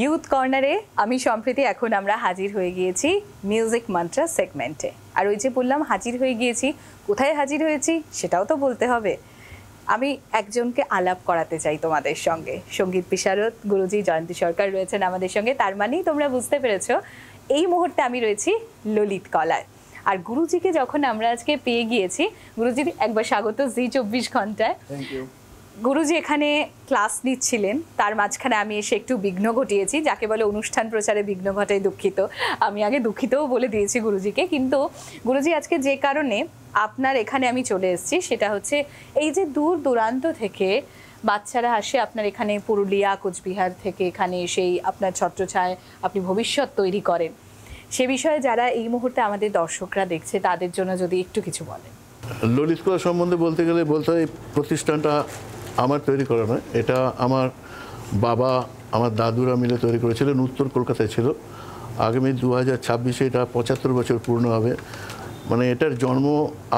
Youth কর্নারে আমি সম্প্রতি এখন আমরা হাজির হয়ে গিয়েছি মিউজিক মন্ত্রা সেগমেন্টে। আর ওই যে বললাম হাজির হয়ে গিয়েছি, কোথায় হাজির হয়েছি সেটাও তো বলতে হবে। আমি একজনকে আলাপ করাতে চাই তোমাদের সঙ্গে। সঙ্গীত বিশারদ গুরুজি জয়ন্তী সরকার রয়েছেন আমাদের সঙ্গে, তার মানেই তোমরা বুঝতে পেরেছো এই মুহূর্তে আমি রয়েছি ললিত কলায়। আর গুরুজিকে যখন আমরা আজকে পেয়ে গিয়েছি, গুরুজি একবার স্বাগত জি 24 ঘন্টায়। Thank you. গুরুজি এখানে ক্লাস নিচ্ছিলেন, তার মাঝখানে আমি এসে একটু বিঘ্ন ঘটিয়েছি, যাকে বলে অনুষ্ঠান প্রচারে বিঘ্ন ঘটাই দুঃখিত। আমি আগে দুঃখিতও বলে দিয়েছি গুরুজিকে, কিন্তু গুরুজি আজকে যে কারণে আপনার এখানে আমি চলে এসেছি সেটা হচ্ছে এই যে দূর দূরান্ত থেকে বাচ্চারা আসে আপনার এখানে, পুরুলিয়া কোচবিহার থেকে এখানে এসেই আপনার ছত্রছায়ায় আপনি ভবিষ্যৎ তৈরি করেন, সে বিষয়ে যারা এই মুহূর্তে আমাদের দর্শকরা দেখছে তাদের জন্য যদি একটু কিছু বলেন। ললিত কলা সম্বন্ধে বলতে গেলে বলতে হয় প্রতিষ্ঠানটা আমার তৈরি করা নয়, এটা আমার বাবা আমার দাদুরা মিলে তৈরি করেছিলেন। উত্তর কলকাতায় ছিল। আগামী 2026-এ এটা 75 বছর পূর্ণ হবে। মানে এটার জন্ম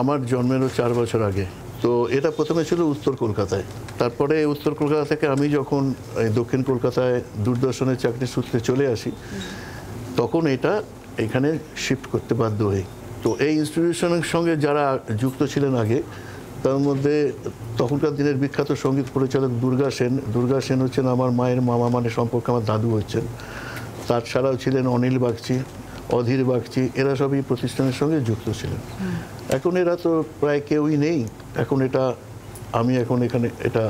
আমার জন্মেরও 4 বছর আগে। তো এটা প্রথমে ছিল উত্তর কলকাতায়, তারপরে উত্তর কলকাতা থেকে আমি যখন দক্ষিণ কলকাতায় দূরদর্শনের চাকরির সূত্রে চলে আসি, তখন এটা এখানে শিফট করতে বাধ্য হই। তো এই ইনস্টিটিউশনের সঙ্গে যারা যুক্ত ছিলেন আগে, তার মধ্যে তখনকার দিনের বিখ্যাত সঙ্গীত পরিচালক দুর্গা সেন। দুর্গা সেন হচ্ছেন আমার মায়ের মামা, মানে সম্পর্কে আমার দাদু হচ্ছেন। তাছাড়াও ছিলেন অনিল বাগচি, অধীর বাগচি, এরা সবই প্রতিষ্ঠানের সঙ্গে যুক্ত ছিলেন। এখন এরা তো প্রায় কেউই নেই। এখন এটা আমি এখন এখানে এটা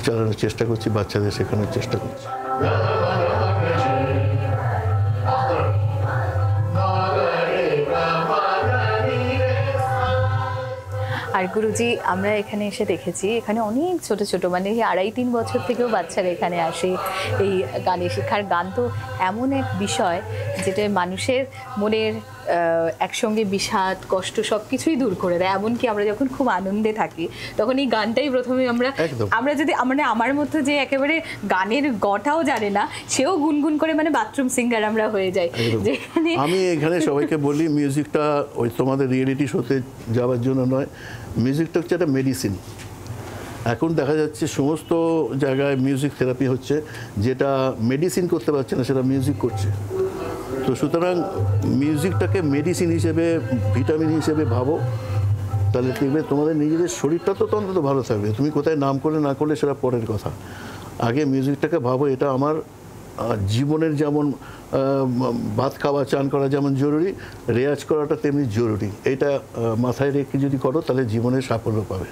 চালানোর চেষ্টা করছি, বাচ্চাদের শেখানোর চেষ্টা করছি। আর গুরুজি আমরা এখানে এসে দেখেছি এখানে অনেক ছোট ছোট, মানে 2.5-3 বছর থেকেও বাচ্চারা এখানে আসে এই গানে শেখার। গান তো এমন এক বিষয় যেটা মানুষের মনের একসঙ্গে বিষাদ কষ্ট সব কিছুই দূর করে দেয়। এমনকি আমরা যখন খুব আনন্দে থাকি তখন এই গানটাই প্রথমে আমরা যদি মানে আমার মতো যে একেবারে গানের গটাও জানে না, সেও গুনগুন করে মানে বাথরুম সিঙ্গার আমরা হয়ে যাই। যেখানে আমি এখানে সবাইকে বলি, মিউজিকটা ওই তোমাদের রিয়েলিটি শোতে যাওয়ার জন্য নয়, মিউজিকটা হচ্ছে একটা মেডিসিন। এখন দেখা যাচ্ছে সমস্ত জায়গায় মিউজিক থেরাপি হচ্ছে, যেটা মেডিসিন করতে পারছে না সেটা মিউজিক করছে। তো সুতরাং মিউজিকটাকে মেডিসিন হিসেবে, ভিটামিন হিসেবে ভাবো, তাহলে দেখবে তোমাদের নিজেদের শরীরটা তো অন্তত ভালো থাকবে। তুমি কোথায় নাম করলে না করলে সেটা পরের কথা, আগে মিউজিকটাকে ভাবো। এটা আমার জীবনের যেমন ভাত খাওয়া চান করা যেমন জরুরি, রেয়াজ করাটা তেমনি জরুরি। এটা মাথায় রেখে যদি করো তাহলে জীবনে সাফল্য পাবে।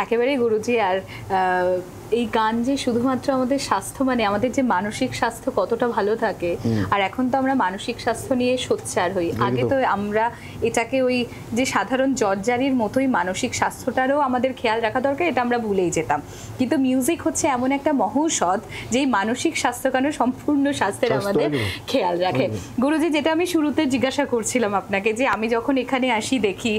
একেবারেই গুরুজি। আর এই গান যে শুধুমাত্র আমাদের স্বাস্থ্য, মানে আমাদের যে মানসিক স্বাস্থ্য কতটা ভালো থাকে, আর এখন তো আমরা মানসিক স্বাস্থ্য নিয়ে সোচ্চার হই। আগে তো আমরা এটাকে ওই যে সাধারণ জর্জারির মতোই মানসিক স্বাস্থ্যটারও আমাদের খেয়াল রাখা দরকার, এটা আমরা ভুলেই যেতাম। কিন্তু মিউজিক হচ্ছে এমন একটা মহৌষধ যেই মানসিক স্বাস্থ্য কেন সম্পূর্ণ স্বাস্থ্যের আমাদের খেয়াল রাখে। গুরুজি, যেটা আমি শুরুতে জিজ্ঞাসা করছিলাম আপনাকে, যে আমি যখন এখানে আসি দেখি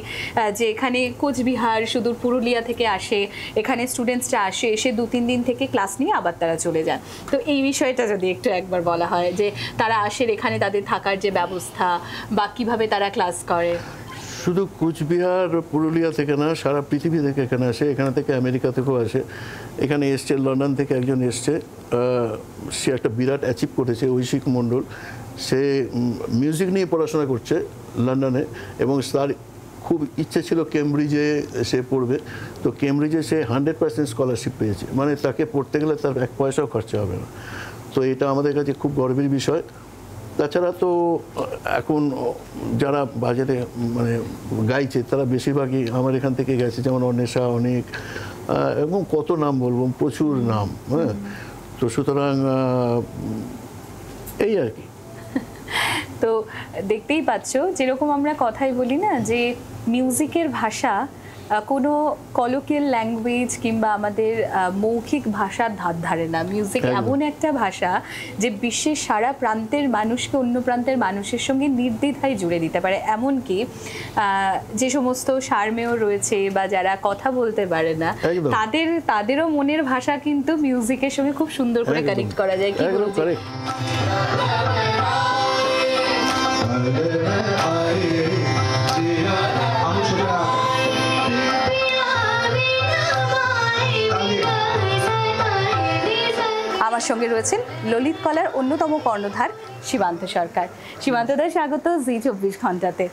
যে এখানে কোচবিহার সুদূর পুরুলিয়া থেকে আসে, এখানে স্টুডেন্টসরা আসে, এসে 2-3 দিন থেকে ক্লাস নিয়ে আবার তারা চলে যান। তো এই বিষয়টা যদি একটু একবার বলা হয়, যে তারা আসে এখানে তাদের থাকার যে ব্যবস্থা বা কিভাবে তারা ক্লাস করে। শুধু কোচবিহার পুরুলিয়া থেকে না, সারা পৃথিবী থেকে এখানে আসে। এখানে থেকে আমেরিকা থেকেও আসে। এখানে এসছে, লন্ডন থেকে একজন এসছে, সে একটা বিরাট অ্যাচিভ করেছে, ঐশিক মণ্ডল। সে মিউজিক নিয়ে পড়াশোনা করছে লন্ডনে, এবং তার খুব ইচ্ছে ছিল কেমব্রিজে সে পড়বে। তো কেমব্রিজে সে 100% স্কলারশিপ পেয়েছে, মানে তাকে পড়তে গেলে তার 1 পয়সাও খরচা হবে না। তো এটা আমাদের কাছে খুব গর্বের বিষয়। তাছাড়া তো এখন যারা বাজারে মানে গাইছে তারা বেশিরভাগই আমার এখান থেকে গেছে, যেমন অন্বেষা, অনেক, এবং কত নাম বলবো, প্রচুর নাম। হ্যাঁ, তো সুতরাং এই আর কি। তো দেখতেই পাচ্ছ, যেরকম আমরা কথাই বলি না যে মিউজিকের ভাষা কোনো কলোকিয়াল ল্যাঙ্গুয়েজ কিংবা আমাদের মৌখিক ভাষার ধার ধারে না। মিউজিক এমন একটা ভাষা যে বিশ্বের সারা প্রান্তের মানুষকে অন্য প্রান্তের মানুষের সঙ্গে নির্দ্বিধায় জুড়ে দিতে পারে। এমনকি যে সমস্ত সারমেয় রয়েছে বা যারা কথা বলতে পারে না, তাদেরও মনের ভাষা কিন্তু মিউজিকের সঙ্গে খুব সুন্দর করে কানেক্ট করা যায়। কি বলছেন? আমার আমার সঙ্গে রয়েছেন ললিত কলার অন্যতম কর্ণধার সীমান্ত সরকার। সীমান্তদা, স্বাগত জি24 ঘন্টাতে।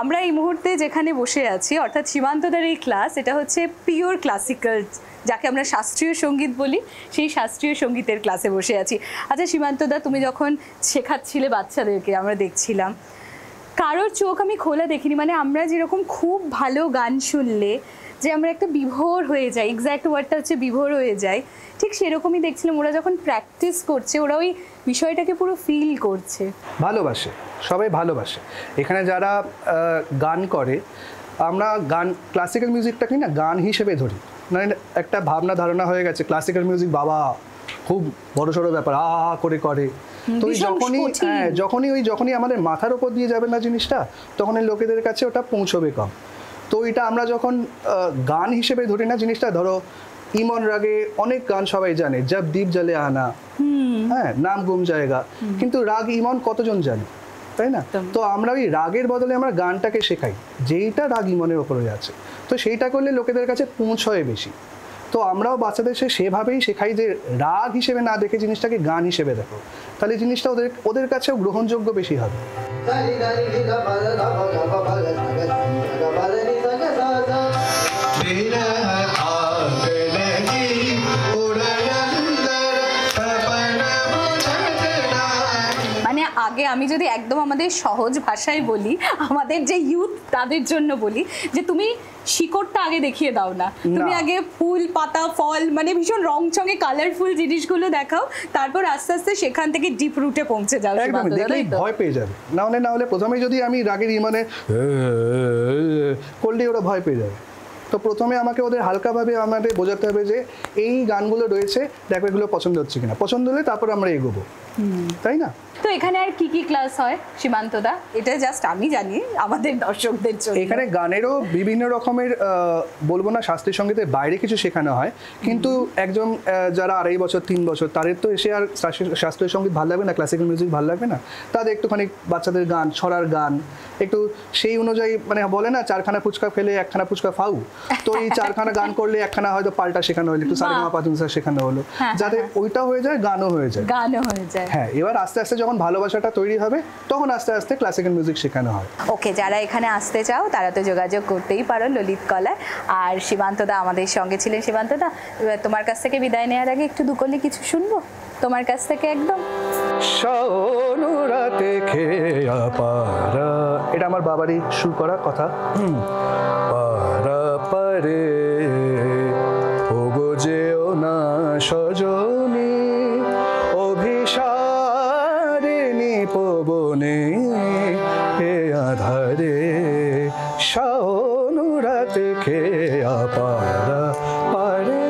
আমরা এই মুহূর্তে যেখানে বসে আছি, অর্থাৎ সীমান্তদার এই ক্লাস, এটা হচ্ছে পিওর ক্লাসিক্যাল, যাকে আমরা শাস্ত্রীয় সঙ্গীত বলি, সেই শাস্ত্রীয় সঙ্গীতের ক্লাসে বসে আছি। আচ্ছা সীমান্তদা, তুমি যখন শেখাচ্ছিলে বাচ্চাদেরকে, আমরা দেখছিলাম কারোর চোখ আমি খোলা দেখিনি, মানে আমরা যেরকম খুব ভালো গান শুনলে যে আমরা একটা বিভোর হয়ে যাই, এক্স্যাক্ট ওয়ার্ডটা হচ্ছে বিভোর হয়ে যায়, ঠিক সেরকমই দেখছিলাম ওরা যখন প্র্যাকটিস করছে ওরা ওই বিষয়টাকে পুরো ফিল করছে, ভালোবাসে, সবাই ভালোবাসে। এখানে যারা গান করে, আমরা গান ক্লাসিক্যাল মিউজিকটাকে না গান হিসেবে ধরি, মানে একটা ভাবনা ধারণা হয়ে গেছে ক্লাসিক্যাল মিউজিক বাবা খুব বড়সড় ব্যাপার, করে করে। তো যখনই আমাদের মাথার ওপর দিয়ে যাবে না জিনিসটা, তখন এই লোকেদের কাছে ওটা পৌঁছবে কম। তো এটা আমরা যখন গান হিসেবে ধরি না জিনিসটা, ধরো ইমন রাগে অনেক গান সবাই জানে, জব দীপ জ্বলে আনা, হ্যাঁ, নাম গুম জায়গা, কিন্তু রাগ ইমন কতজন জানে, তাই না? তো আমরা ওই রাগের বদলে আমরা গানটাকে শেখাই, যেইটা রাগ ইমনের ওপরে আছে, তো সেইটা করলে লোকেদের কাছে পৌঁছয় বেশি। তো আমরাও বাচ্চাদের সেভাবেই শেখাই যে রাগ হিসেবে না দেখে জিনিসটাকে গান হিসেবে দেখো, তাহলে জিনিসটা ওদের কাছেও গ্রহণযোগ্য বেশি হবে। মানে আগে আমি যদি একদম আমাদের সহজ ভাষায় বলি, আমাদের যে ইউথ তাদের জন্য বলি, যে তুমি শিকড়টা আগে দেখিয়ে দাও না, তুমি আগে ফুল পাতা ফল, মানে ভীষণ রংচঙে কালারফুল জিনিসগুলো দেখাও, তারপর আস্তে আস্তে সেখান থেকে ডিপ রুটে পৌঁছে যাও। দেখলেই ভয় পেয়ে যাবে, না হলে প্রথমে যদি আমি রাগের ইমানে করলে ওরা ভয় পেয়ে যাবে। তো প্রথমে আমাকে ওদের হালকাভাবে আমাদের বোঝাতে হবে যে এই গানগুলো রয়েছে, দেখো এগুলো পছন্দ হচ্ছে কিনা, পছন্দ হলে তারপর আমরা এগোবো, তাই না? তো এখানে আর কি ক্লাস হয় সীমান্তদা, এটা জাস্ট আমি জানি আমাদের দর্শকদের জন্য। এখানে গানেরও বিভিন্ন রকমের, বলবো না শাস্ত্রীয় সঙ্গীতের বাইরে কিছু শেখানো হয়, কিন্তু একজন যারা 2.5 বছর 3 বছর, তাদের তো এসে আর শাস্ত্রীয় সঙ্গীত ভালো লাগবে না, ক্লাসিক্যাল মিউজিক ভালো লাগবে না, তাদের একটুখানি বাচ্চাদের গান, ছড়ার গান, একটু সেই অনুযায়ী, মানে বলে না 4খানা ফুচকা খেলে 1খানা ফুচকা ফাউ, তো এই 4খানা গান করলে 1খানা হয়তো পাল্টা শেখানো হলো, একটু সারেগামা পাতুনসা শেখানো হলো, যাতে ওইটা হয়ে যায়, গানও হয়ে যায়। হ্যাঁ, এবার আস্তে আস্তে যখন ভালোবাসাটা তৈরি হবে, তখন আস্তে আস্তে ক্লাসিক্যাল মিউজিক শেখানো হয়। ওকে, যারা এখানে আসতে চাও তারা তো যোগাযোগ করতেই পারো ললিত কলায়। আর সীমান্তদা আমাদের সঙ্গে ছিলেন। সীমান্তদা, তোমার কাছ থেকে বিদায় নেওয়ার আগে একটু দুকলি কিছু শুনবো তোমার কাছ থেকে একদম। রাতে খেয়া পারা, এটা আমার বাবারই সুর করা কথা। পারা পারে ওগো যেও না সজনী, অভিসারিণী পবনে এ আধারে, শাওন রাতে খেয়া পারা পারে।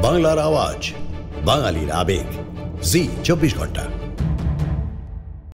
বাংলার আওয়াজ, বাঙালির আবেগ, জি24 ঘন্টা।